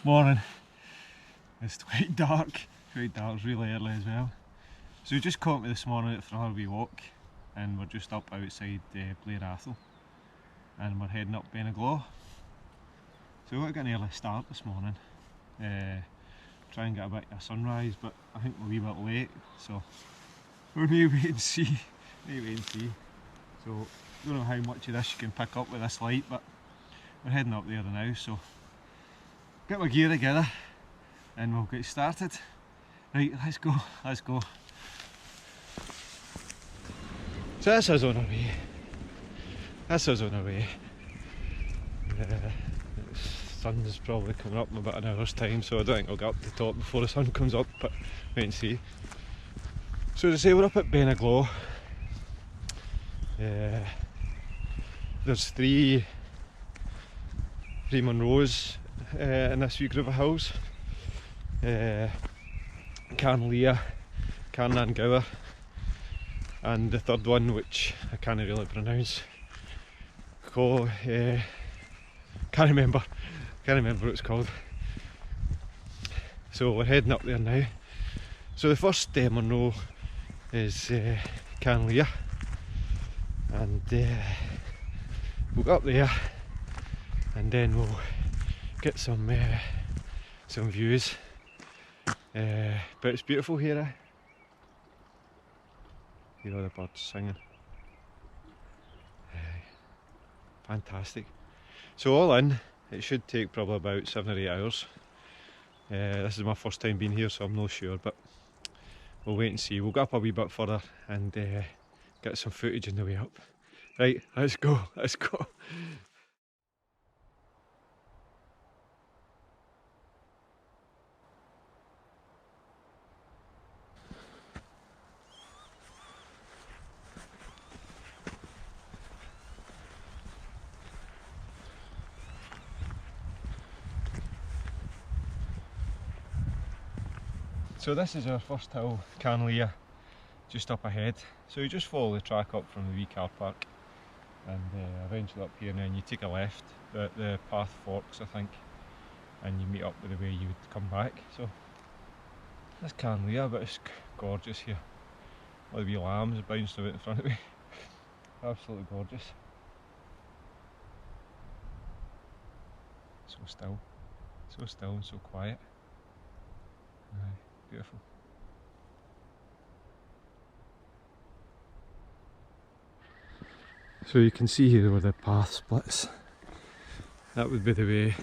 Morning. It's quite dark, it's really early as well. So we just caught me this morning for a wee walk and we're just up outside Beinn A Ghlo and we're heading up Beinn A Ghlo. So we're getting an early start this morning. Try and get a bit of sunrise, but I think we're a wee bit late, so we'll need to wait and see. So I don't know how much of this you can pick up with this light, but we're heading up there now, so get my gear together and we'll get started. Right, let's go. So that's us on our way. The sun's probably coming up in about an hour's time, so I don't think I'll get up to the top before the sun comes up, but wait and see. So to say, we're up at Beinn A Ghlo. There's three munros in this wee group of hills. Beinn A Ghlo, and the third one, which I can't really pronounce. Can't remember what it's called. So we're heading up there now. So the first Munro is Beinn A Ghlo, and we'll go up there and then we'll get some views. But it's beautiful here, eh? Hear all the birds singing. Fantastic. So all in, it should take probably about 7 or 8 hours. This is my first time being here, so I'm not sure, but we'll wait and see. We'll go up a wee bit further and get some footage on the way up. Right, let's go. So this is our first hill, Beinn A Ghlo, just up ahead. So you just follow the track up from the wee car park and eventually up here, and then you take a left. The path forks, I think, and you meet up with the way you would come back. So that's Beinn A Ghlo, but it's gorgeous here. All the wee lambs bouncing about in front of me. Absolutely gorgeous. So still and so quiet. Aye. Beautiful. So you can see here where the path splits. That would be the way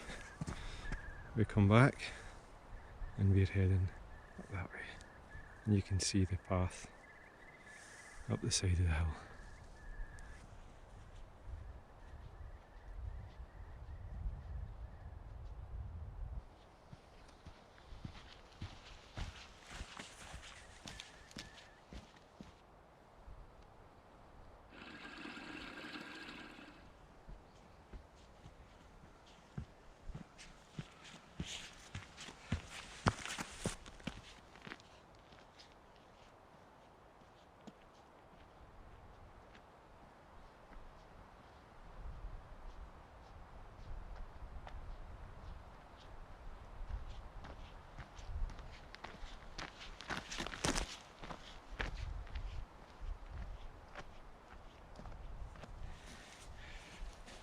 we come back, and we're heading up that way. And you can see the path up the side of the hill.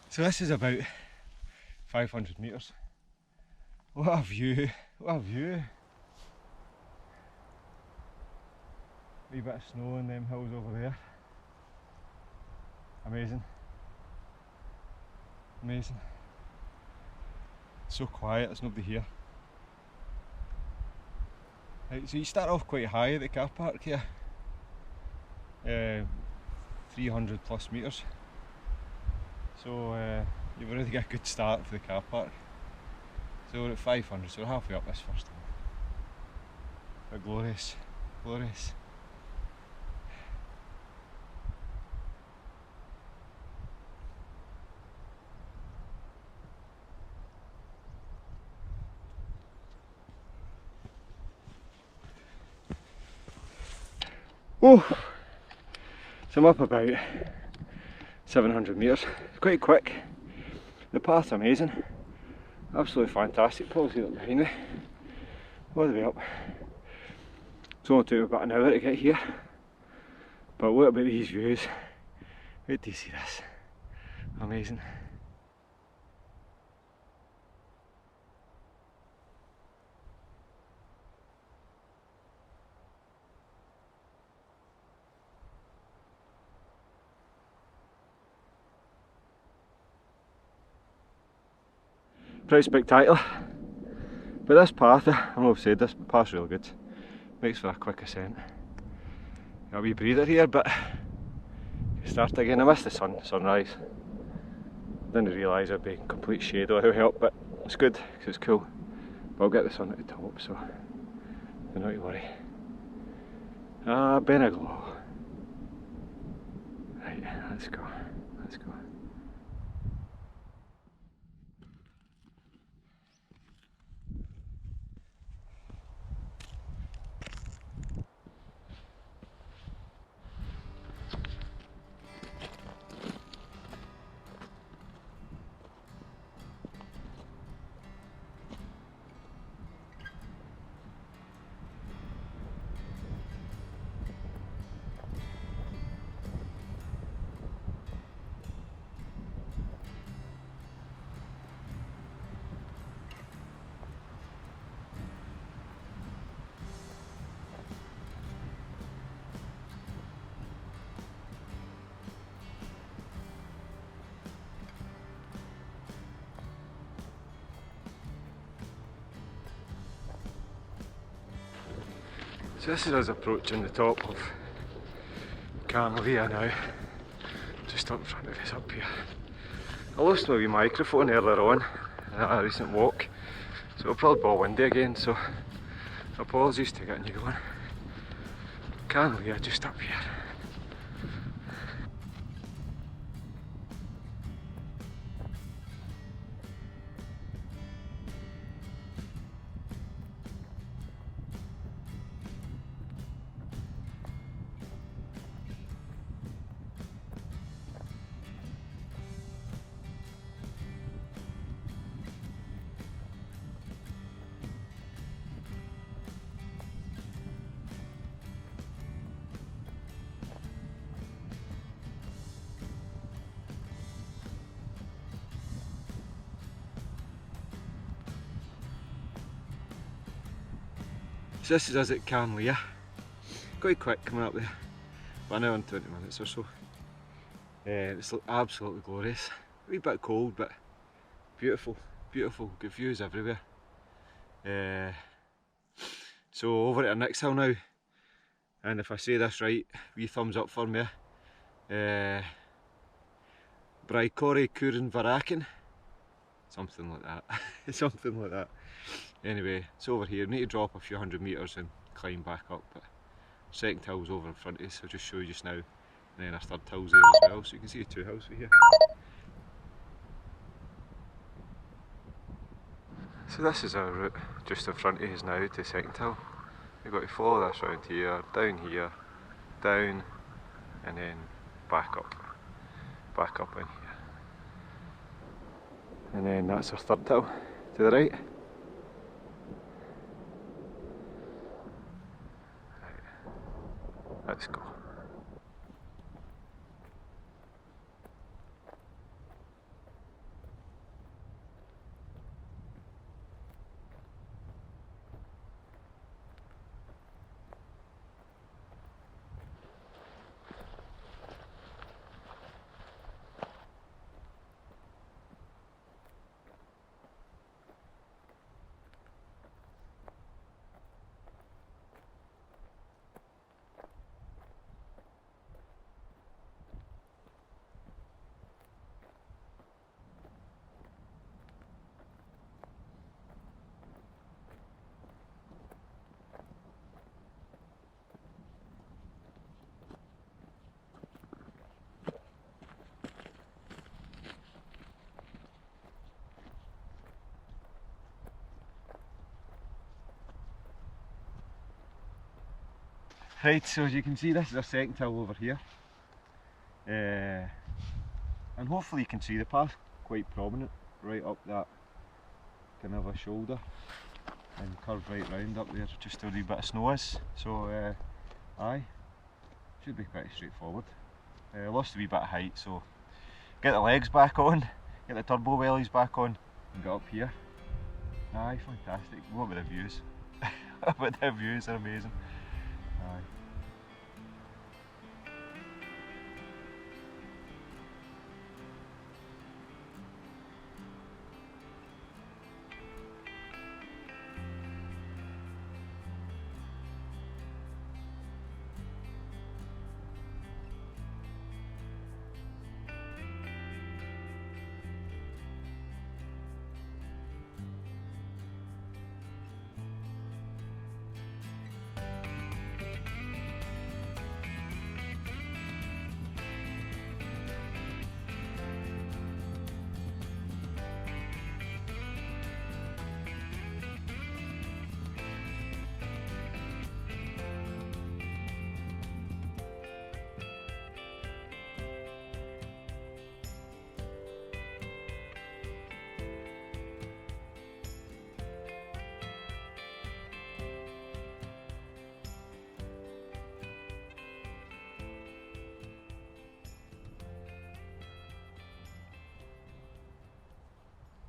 So this is about 500 metres. What a view, what a view. Wee bit of snow in them hills over there. Amazing. Amazing. It's so quiet, there's nobody here. Right, so you start off quite high at the car park here. 300 plus metres. So you've already got a good start for the car park. So we're at 500, so we're halfway up this first one. But glorious, glorious. Oh, so I'm up about 700 metres. It's quite quick. The path's amazing. Absolutely fantastic policy up behind me. All the way up. It's only took about an hour to get here. But what about these views? Wait till you see this. Amazing. Pretty spectacular. But this path, I know I've said this path's really good. Makes for a quick ascent. Got a wee breather here, but start again. I missed the sunrise. Didn't realise it'd be in complete shade or help, but it's good because it's cool. But I'll get the sun at the top, so don't have to worry. Beinn A Ghlo. Right, let's go. Let's go. So this is us approaching the top of Beinn A Ghlo now, just up in front of us up here. I lost my wee microphone earlier on in a recent walk, so it'll probably be all windy again, so apologies to get a new one. Beinn A Ghlo just up here. So this is us at Beinn A Ghlo. Quite quick coming up there, about an hour and 20 minutes or so. It's absolutely glorious. A wee bit cold, but beautiful, beautiful, good views everywhere. So over at our next hill now, and if I say this right, wee thumbs up for me. Braikori Kurin Varakin, something like that, something like that. Anyway, it's over here. We need to drop a few hundred metres and climb back up, but second hill's over in front of us, I'll just show you just now, and then our third hill's there as well, so you can see the two hills from here. So this is our route just in front of us now to the second hill. We've got to follow this round here, down, and then back up in here. And then that's our third hill to the right. Let's go. Right, so as you can see, this is our second hill over here, and hopefully you can see the path quite prominent right up that kind of a shoulder and curve right round up there, just where a wee bit of snow is. So aye, should be pretty straightforward. Lost a wee bit of height, so get the legs back on, get the turbo wellies back on and get up here. Aye, fantastic. What about the views? But the views are amazing. Aye.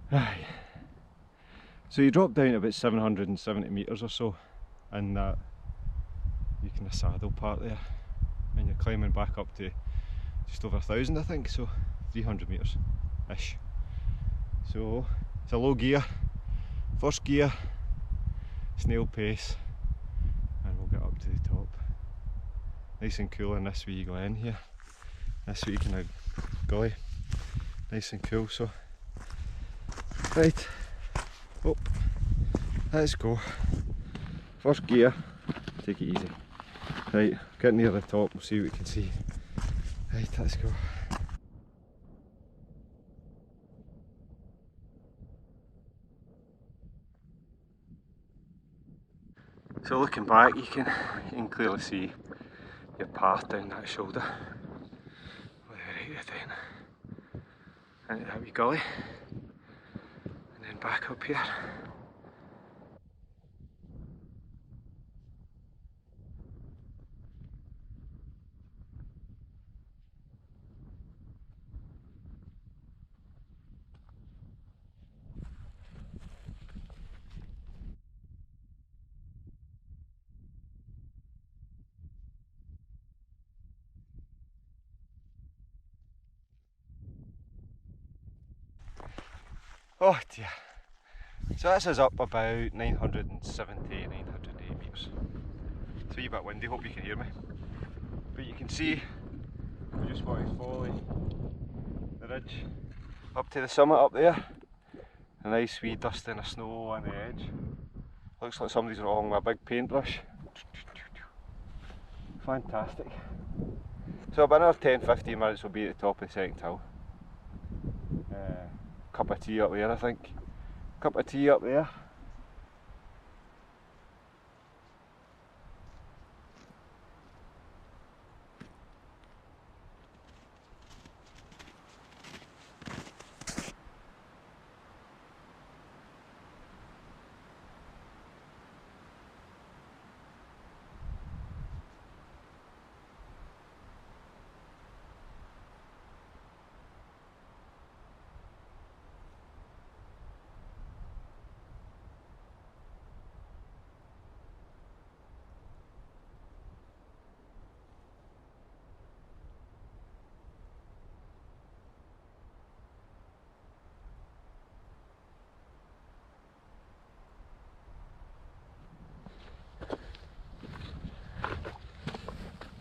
Aye. So you drop down about 770 metres or so in that you kind of saddle part there, and you're climbing back up to just over 1,000 I think, so 300 metres ish. So it's a low gear, first gear, snail pace, and we'll get up to the top. Nice and cool in this wee glen here, this wee kind of gully, nice and cool. So right, up, let's go. First gear, take it easy. Right, get near the top, we'll see what we can see. Right, let's go. So looking back, you can clearly see your path down that shoulder. Right then, into that wee gully, and then back up here. Oh dear. So this is up about 970, 980 metres. It's a wee bit windy, hope you can hear me. But you can see, we just want to follow the ridge up to the summit up there. A nice wee dusting of snow on the edge. Looks like somebody's along with a big paintbrush. Fantastic. So about another 10-15 minutes we'll be at the top of the second hill. Cup of tea up there I think. Cup of tea up there.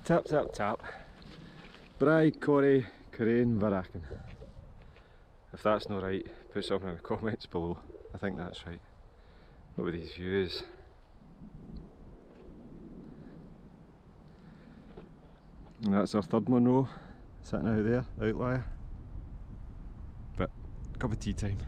Tap tap tap. Brai Corey Corain Varakan. If that's not right, put something in the comments below. I think that's right. Look at these views. And that's our third Munro, sitting out there, outlier. But cup of tea time.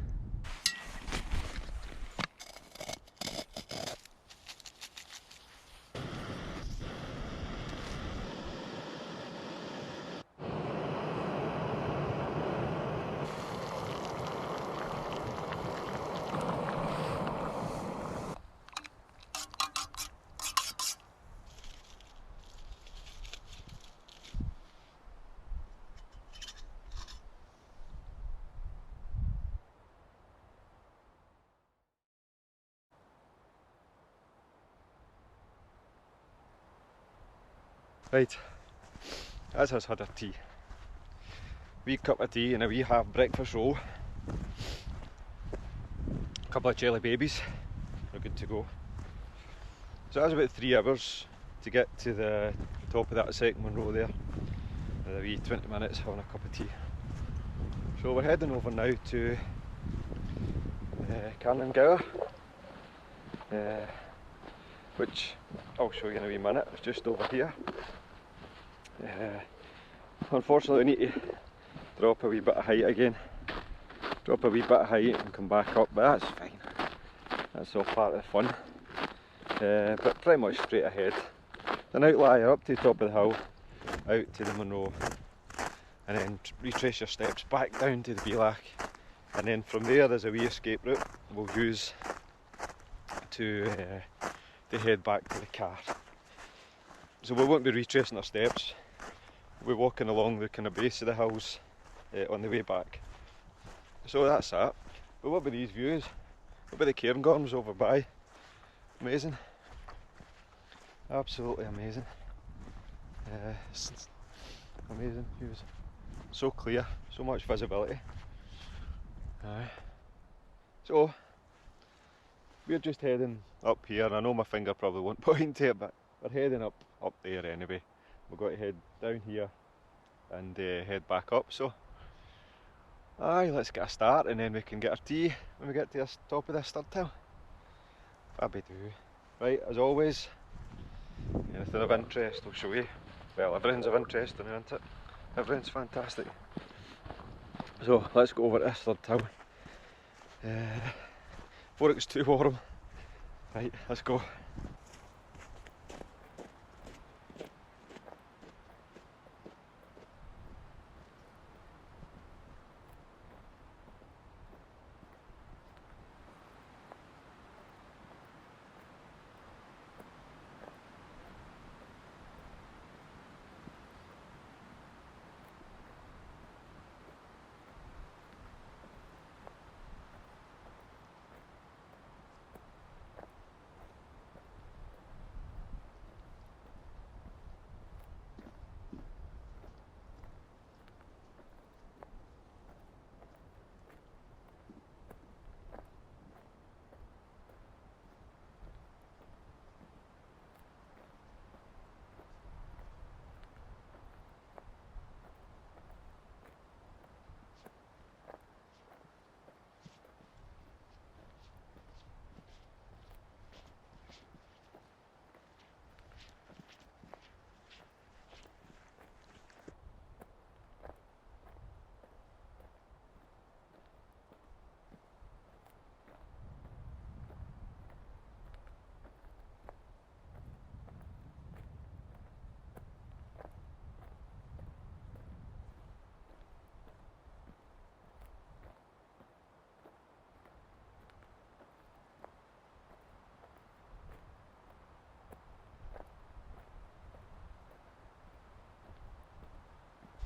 Right, as has had our tea. Wee cup of tea and a wee half breakfast roll. A couple of jelly babies. We're good to go. So that's about 3 hours to get to the top of that second Munro there. With a wee 20 minutes having a cup of tea. So we're heading over now to Beinn A Ghlo, which I'll show you in a wee minute. It's just over here. Unfortunately, we need to drop a wee bit of height again. Drop a wee bit of height and come back up, but that's fine. That's all part of the fun. But pretty much straight ahead. An outlier up to the top of the hill, out to the Munro, and then retrace your steps back down to the Beinn A Ghlo, and then from there there's a wee escape route we'll use to head back to the car. So we won't be retracing our steps, we'll be walking along the kind of base of the hills on the way back. So that's that. But what about these views? What about the cairngorms over by? Amazing. Absolutely amazing. Amazing views. So clear, so much visibility. So we're just heading up here, and I know my finger probably won't point to it, but we're heading up there anyway. We've got to head down here and head back up. So aye, let's get a start, and then we can get our tea when we get to the top of this third hill. Fabby do. Right, as always, anything of interest I'll show you. Well, everything's of interest, isn't it? Everything's fantastic. So let's go over this third hill. Before it gets too warm. Right, let's go.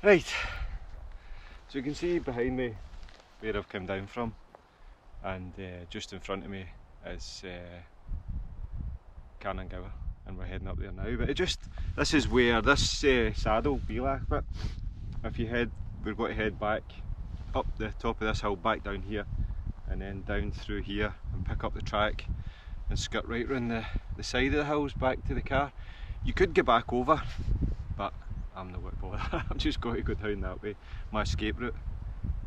Right, so you can see behind me where I've come down from, and just in front of me is Beinn A Ghlo, and we're heading up there now. But this is where this saddle Beinn A bit, if you head, we're going to head back up the top of this hill, back down here, and then down through here and pick up the track and skirt right round the side of the hills back to the car. You could get back over, but I'm not going to bother. I'm just going to go down that way, my escape route.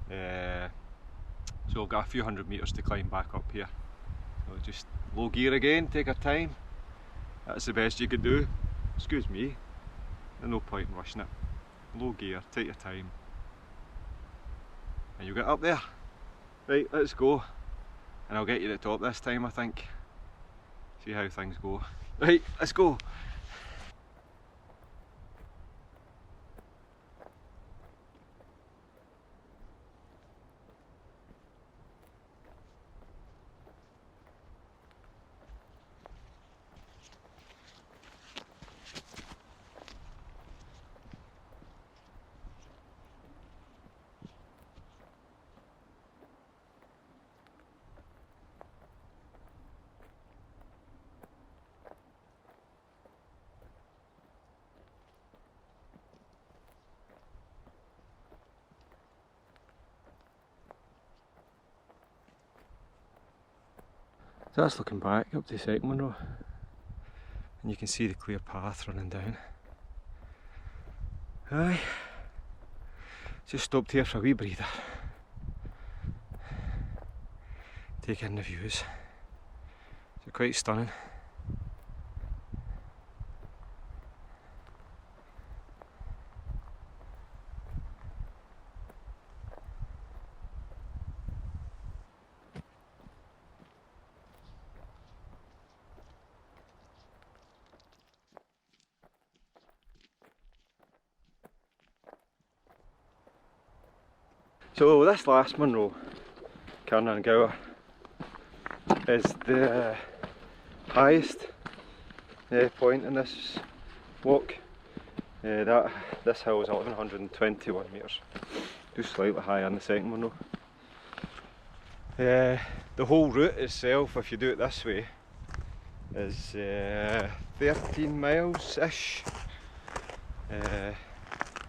So I've got a few hundred metres to climb back up here. So just low gear again, take our time. That's the best you could do. Excuse me, there's no point in rushing it. Low gear, take your time, and you'll get up there. Right, let's go. And I'll get you to the top this time, I think. See how things go. Right, let's go. So that's looking back up to second Munro, and you can see the clear path running down. Aye, just stopped here for a wee breather. Take in the views. They're quite stunning. So this last Munro, Beinn A Ghlo, is the highest point in this walk. This hill is 1121 metres, just slightly higher than the second Munro. The whole route itself, if you do it this way, is 13 miles-ish, and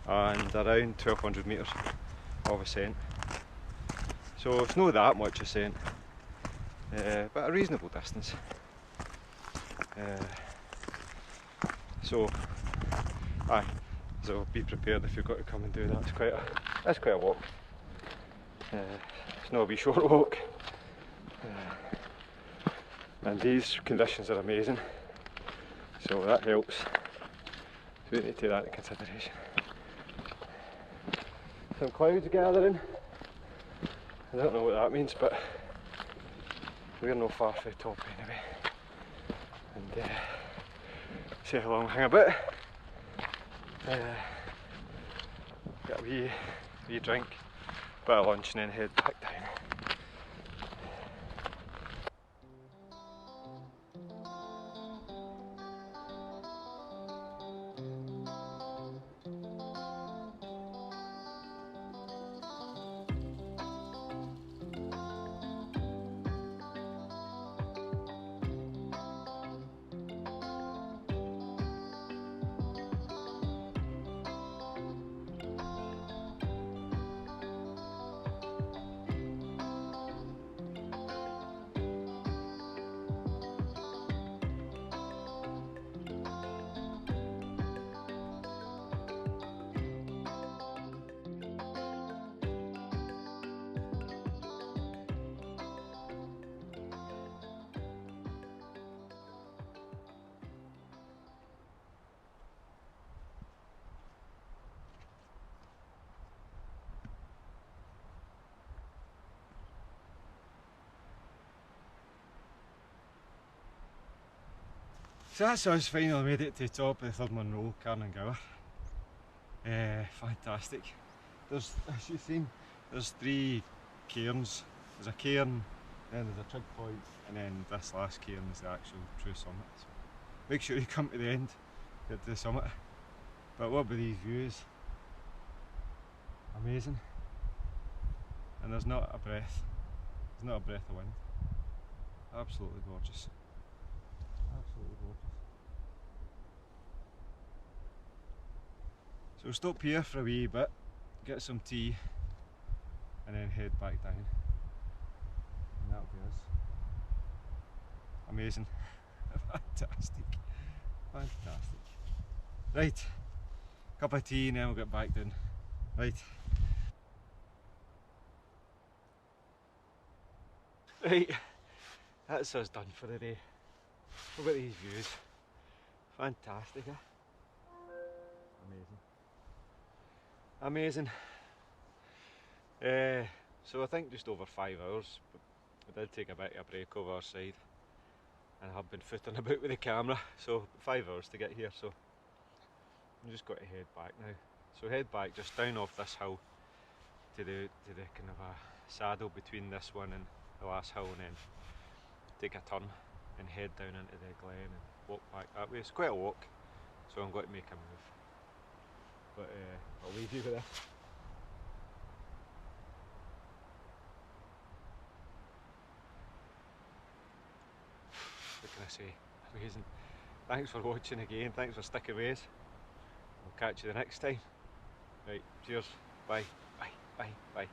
around 1200 metres of ascent. So it's not that much ascent, but a reasonable distance. So be prepared if you've got to come and do that. It's quite a walk. It's not a wee short walk. And these conditions are amazing, so that helps. So we need to take that into consideration. Some clouds gathering. I don't know what that means, but we're not far from the top anyway. And say how long hang about. Get a wee drink, bit of lunch, and then head back down. So that's us finally made it to the top of the third Munro, Beinn A Ghlo. Fantastic. As you've seen, there's 3 cairns. There's a cairn, then there's a trig point, and then this last cairn is the actual true summit. So make sure you come to the end, get to the summit. But what about these views? Amazing. And there's not a breath. There's not a breath of wind. Absolutely gorgeous. Absolutely gorgeous. So we'll stop here for a wee bit, get some tea, and then head back down. And that'll be us. Amazing. Fantastic. Fantastic. Right, cup of tea and then we'll get back down. Right. Right, that's us done for the day. Look at these views. Fantastic, eh? Amazing. Amazing. So I think just over 5 hours, but we did take a bit of a break over our side and have been footing about with the camera, so 5 hours to get here, so I'm just got to head back now. So head back just down off this hill to the kind of a saddle between this one and the last hill, and then take a turn and head down into the glen and walk back that way. It's quite a walk, so I'm going to make a move. But I'll leave you with this. What can I say? Amazing. Thanks for watching again, thanks for sticking with us. We'll catch you the next time. Right, cheers, bye, bye, bye, bye.